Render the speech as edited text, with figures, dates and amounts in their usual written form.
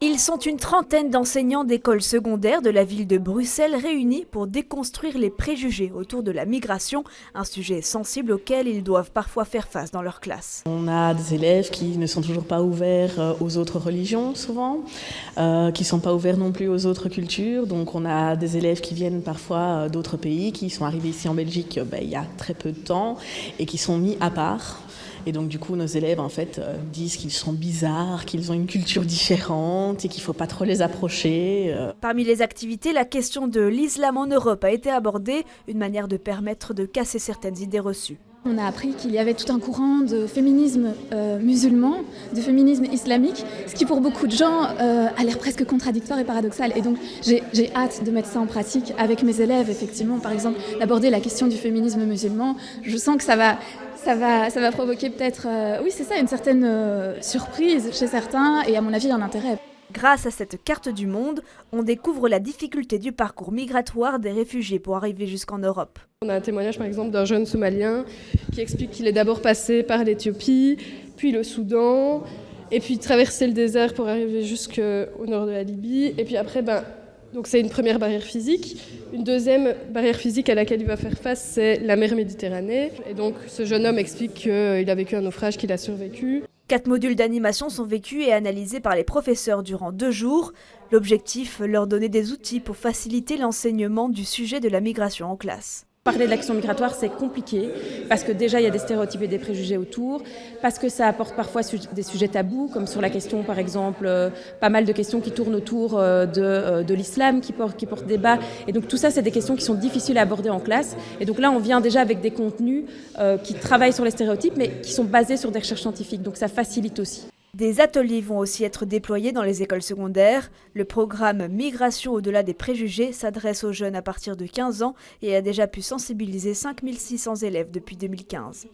Ils sont une trentaine d'enseignants d'écoles secondaires de la ville de Bruxelles réunis pour déconstruire les préjugés autour de la migration, un sujet sensible auquel ils doivent parfois faire face dans leur classe. On a des élèves qui ne sont toujours pas ouverts aux autres religions souvent, qui ne sont pas ouverts non plus aux autres cultures. Donc on a des élèves qui viennent parfois d'autres pays, qui sont arrivés ici en Belgique il y a très peu de temps et qui sont mis à part. Et donc du coup, nos élèves en fait disent qu'ils sont bizarres, qu'ils ont une culture différente et qu'il ne faut pas trop les approcher. Parmi les activités, la question de l'islam en Europe a été abordée, une manière de permettre de casser certaines idées reçues. On a appris qu'il y avait tout un courant de féminisme musulman, de féminisme islamique, ce qui pour beaucoup de gens a l'air presque contradictoire et paradoxal. Et donc j'ai hâte de mettre ça en pratique avec mes élèves, effectivement, par exemple, d'aborder la question du féminisme musulman. Je sens que ça va provoquer peut-être, une certaine surprise chez certains et à mon avis un intérêt. Grâce à cette carte du monde, on découvre la difficulté du parcours migratoire des réfugiés pour arriver jusqu'en Europe. On a un témoignage par exemple d'un jeune Somalien qui explique qu'il est d'abord passé par l'Éthiopie, puis le Soudan, et puis traversé le désert pour arriver jusqu'au nord de la Libye. Et puis après, donc c'est une première barrière physique. Une deuxième barrière physique à laquelle il va faire face, c'est la mer Méditerranée. Et donc ce jeune homme explique qu'il a vécu un naufrage, qu'il a survécu. 4 modules d'animation sont vécus et analysés par les professeurs durant 2 jours. L'objectif, leur donner des outils pour faciliter l'enseignement du sujet de la migration en classe. Parler de l'action migratoire, c'est compliqué parce que déjà, il y a des stéréotypes et des préjugés autour, parce que ça apporte parfois des sujets tabous, comme sur la question, par exemple, pas mal de questions qui tournent autour de l'islam, qui portent débat. Et donc tout ça, c'est des questions qui sont difficiles à aborder en classe. Et donc là, on vient déjà avec des contenus qui travaillent sur les stéréotypes, mais qui sont basés sur des recherches scientifiques. Donc ça facilite aussi. Des ateliers vont aussi être déployés dans les écoles secondaires. Le programme Migration au-delà des préjugés s'adresse aux jeunes à partir de 15 ans et a déjà pu sensibiliser 5600 élèves depuis 2015.